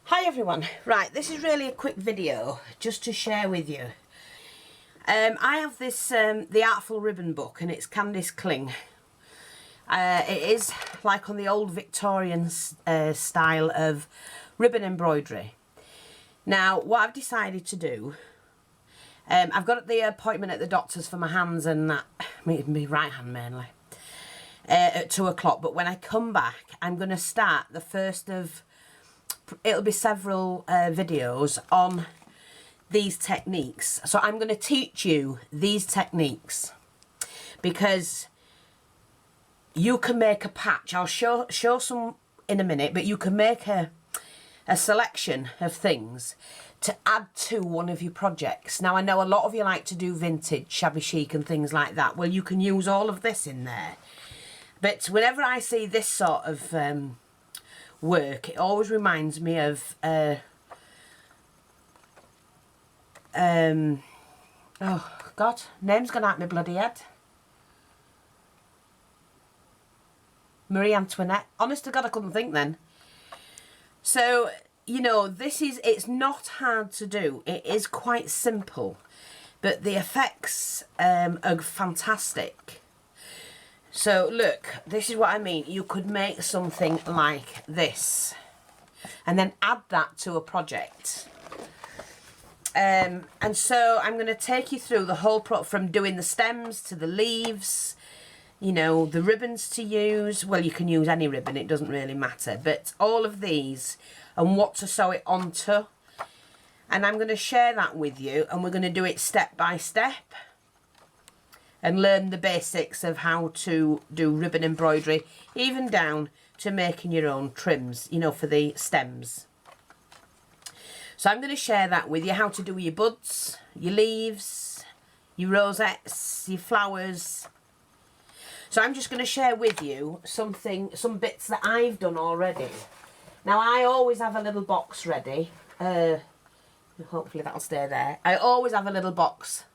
Hi everyone, right, this is really a quick video just to share with you. I have this The Artful Ribbon book, and it's Candice Kling. It is like on the old Victorian style of ribbon embroidery. Now what I've decided to do, I've got the appointment at the doctor's for my hands and that, my right hand mainly, at 2 o'clock, but when I come back I'm going to start the first of, it'll be several videos on these techniques. So I'm going to teach you these techniques because you can make a patch. I'll show some in a minute, but you can make a selection of things to add to one of your projects. Now I know a lot of you like to do vintage, shabby chic and things like that. Well, you can use all of this in there. But whenever I see this sort of work, it always reminds me of oh god, name's gone out my bloody head. Marie Antoinette. Honest to God, I couldn't think then. So, you know, this is, it's not hard to do. It is quite simple, but the effects are fantastic. So look, this is what I mean. You could make something like this and then add that to a project. And so I'm going to take you through the whole from doing the stems to the leaves, you know, the ribbons to use. Well, you can use any ribbon, it doesn't really matter. But all of these and what to sew it onto. And I'm going to share that with you, and we're going to do it step by step and learn the basics of how to do ribbon embroidery, even down to making your own trims, you know, for the stems. So I'm going to share that with you, how to do your buds, your leaves, your rosettes, your flowers. So I'm just going to share with you some bits that I've done already. Now I always have a little box ready. Hopefully that'll stay there. I always have a little box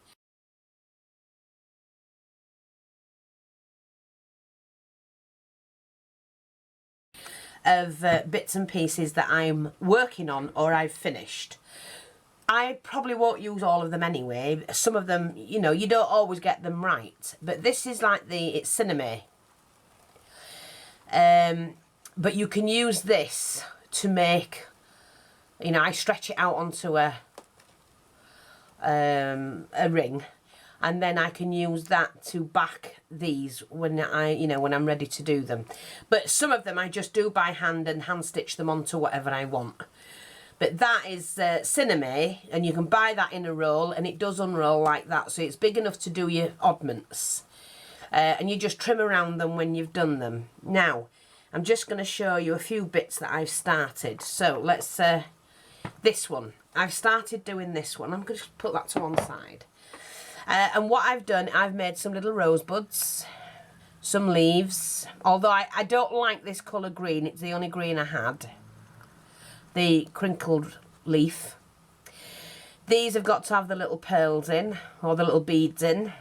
of bits and pieces that I'm working on or I've finished. I probably won't use all of them anyway. Some of them, you know, you don't always get them right. But this is like it's cinnamon. But you can use this to make, you know, I stretch it out onto a ring, and then I can use that to back these when when I'm ready to do them. But some of them I just do by hand and hand stitch them onto whatever I want. But that is cinnamon, and you can buy that in a roll, and it does unroll like that, so it's big enough to do your oddments. And you just trim around them when you've done them. Now, I'm just going to show you a few bits that I've started. So let's, this one. I've started doing this one. I'm going to put that to one side. And what I've done, I've made some little rosebuds, some leaves. Although I don't like this colour green, it's the only green I had. The crinkled leaf. These have got to have the little pearls in, or the little beads in.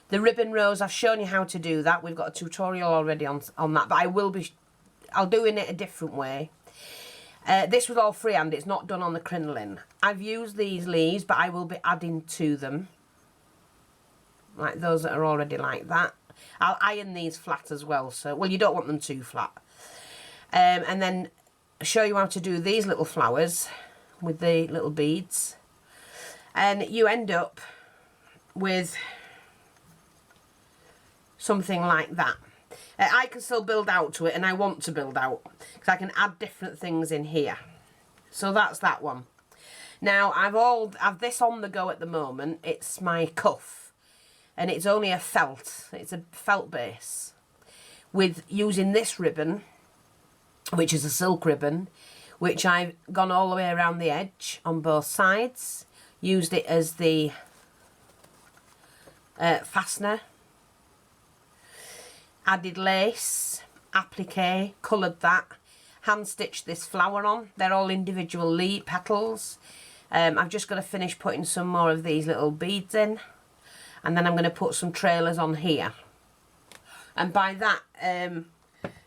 The ribbon rose, I've shown you how to do that. We've got a tutorial already on that, but I'll do it a different way. This was all freehand, it's not done on the crinoline. I've used these leaves, but I will be adding to them, like those that are already like that. I'll iron these flat as well, so, well, you don't want them too flat. And then show you how to do these little flowers with the little beads. And you end up with something like that. I can still build out to it, and I want to build out, because I can add different things in here. So that's that one. Now, I've this on the go at the moment. It's my cuff, and it's only a felt. It's a felt base with using this ribbon, which is a silk ribbon, which I've gone all the way around the edge on both sides, used it as the fastener, added lace, applique, coloured that, hand stitched this flower on. They're all individual leaf petals. I've just got to finish putting some more of these little beads in, and then I'm going to put some trailers on here. And by that,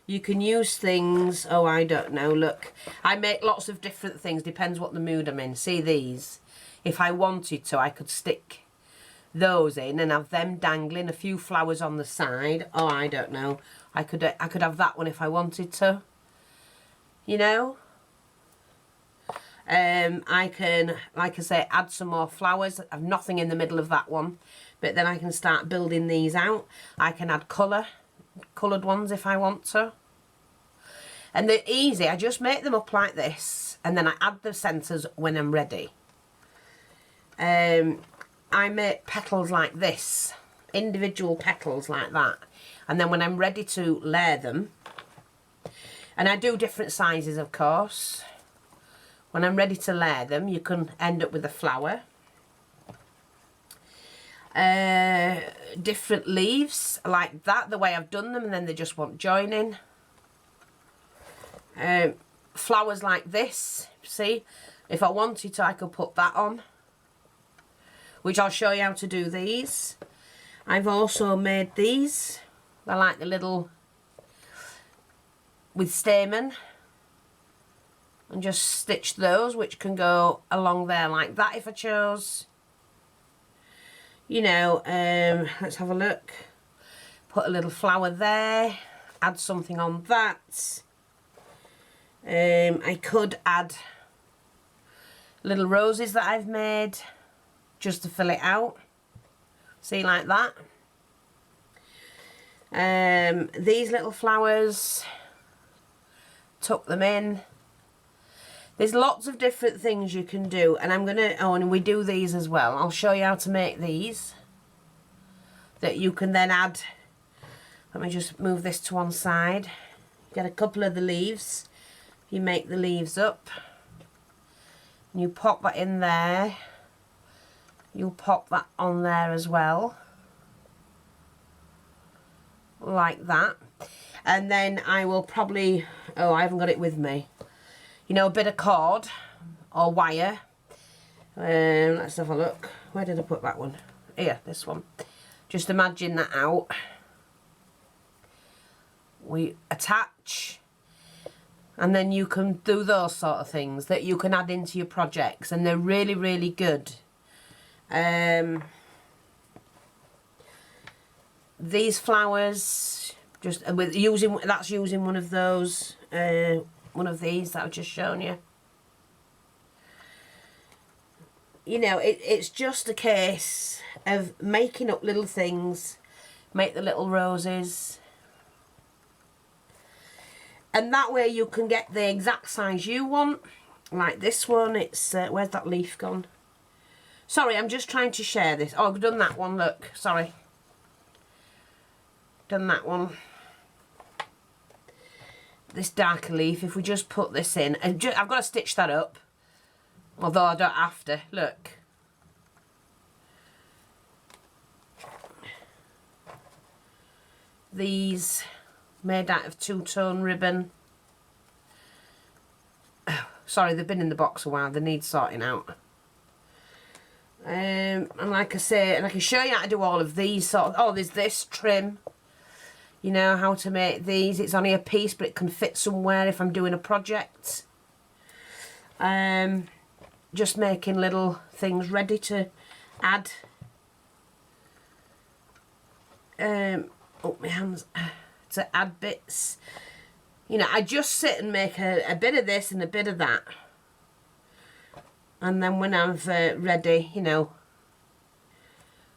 You can use things, oh, I don't know, look. I make lots of different things, depends what the mood I'm in. See these? If I wanted to, I could stick those in and have them dangling, a few flowers on the side. Oh, I don't know. I could have that one if I wanted to. You know? I can, like I say, add some more flowers. I've nothing in the middle of that one. But then I can start building these out. I can add coloured ones if I want to. And they're easy. I just make them up like this. And then I add the centres when I'm ready. I make petals like this. Individual petals like that. And then when I'm ready to layer them. And I do different sizes, of course. When I'm ready to layer them, you can end up with a flower. Different leaves like that, the way I've done them, and then they just want joining. Flowers like this, see? If I wanted to, I could put that on. Which I'll show you how to do these. I've also made these. They're like the little, with stamen. And just stitch those, which can go along there like that if I chose. You know, let's have a look. Put a little flower there. Add something on that. I could add little roses that I've made just to fill it out. See, like that. These little flowers, tuck them in. There's lots of different things you can do, and I'm gonna, oh, and we do these as well. I'll show you how to make these that you can then add. Let me just move this to one side. Get a couple of the leaves. You make the leaves up and you pop that in there. You'll pop that on there as well, like that. And then I will probably, oh, I haven't got it with me, you know, a bit of cord or wire. Let's have a look. Where did I put that one? Here, this one. Just imagine that out. We attach, and then you can do those sort of things that you can add into your projects, and they're really, really good. These flowers, just with using, that's using one of those, one of these that I've just shown you. You know, it's just a case of making up little things, make the little roses, and that way you can get the exact size you want. Like this one, it's, where's that leaf gone? Sorry, I'm just trying to share this. Oh, I've done that one, look, sorry. Done that one. This darker leaf, if we just put this in, and I've got to stitch that up, although I don't have to, look. These made out of two-tone ribbon. Oh, sorry, they've been in the box a while, they need sorting out. And like I say, and I can show you how to do all of these sort of, oh, there's this trim. You know how to make these. It's only a piece, but it can fit somewhere if I'm doing a project. Just making little things ready to add. Oh, my hands. To add bits. You know, I just sit and make a bit of this and a bit of that. And then when I'm ready, you know,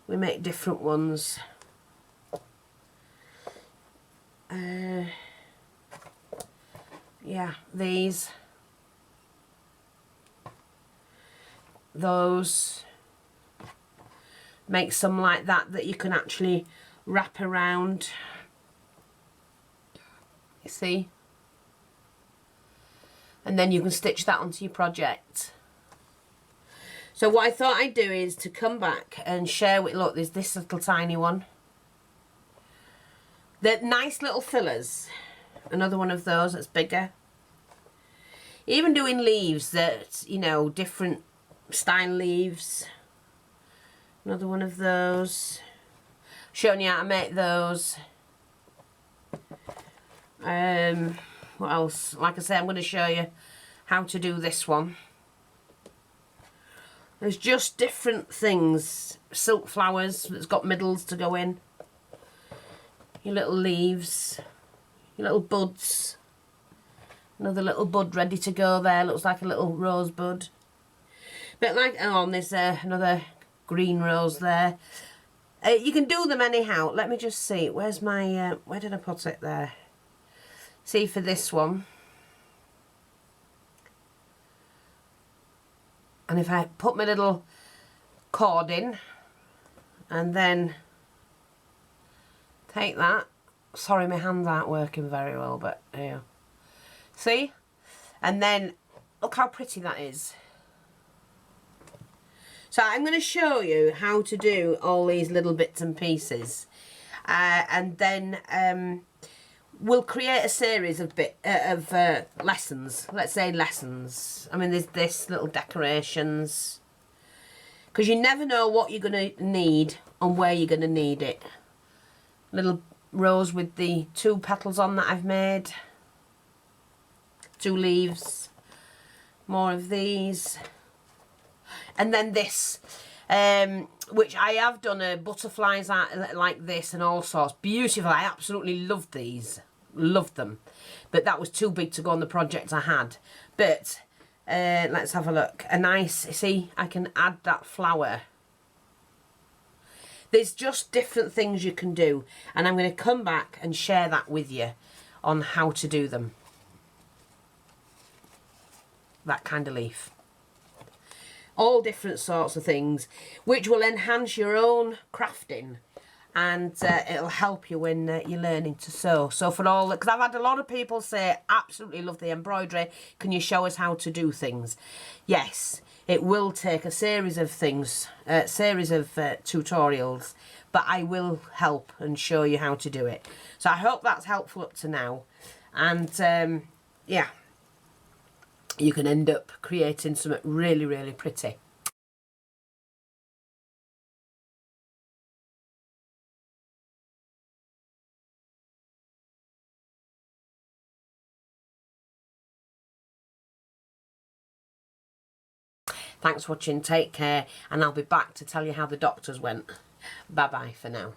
we make different ones. Yeah, these, those, make some like that you can actually wrap around, you see, and then you can stitch that onto your project. So what I thought I'd do is to come back and share with, look, there's this little tiny one. They're nice little fillers. Another one of those that's bigger. Even doing leaves that, you know, different style leaves. Another one of those. Showing you how to make those. What else? Like I say, I'm going to show you how to do this one. There's just different things. Silk flowers that's got middles to go in. Your little leaves. Your little buds. Another little bud ready to go there. Looks like a little rosebud. Bit like, oh, and there's another green rose there. You can do them anyhow. Let me just see. Where's my, where did I put it there? See, for this one. And if I put my little cord in and then take that. Sorry, my hands aren't working very well, but yeah. See? And then look how pretty that is. So I'm going to show you how to do all these little bits and pieces. And then we'll create a series of lessons. Let's say lessons. I mean, there's this little decorations. Because you never know what you're going to need and where you're going to need it. Little rose with the 2 petals on that I've made. 2 leaves. More of these. And then this, which I have done butterflies like this and all sorts. Beautiful. I absolutely loved these. Loved them. But that was too big to go on the project I had. But let's have a look. A nice, see, I can add that flower. There's just different things you can do. And I'm going to come back and share that with you on how to do them. That kind of leaf. All different sorts of things, which will enhance your own crafting, and it'll help you when you're learning to sew. So for all, because I've had a lot of people say, absolutely love the embroidery, can you show us how to do things? Yes, it will take a series of things, tutorials, but I will help and show you how to do it. So I hope that's helpful up to now, and yeah. You can end up creating something really, really pretty. Thanks for watching, take care, and I'll be back to tell you how the doctors went. Bye bye for now.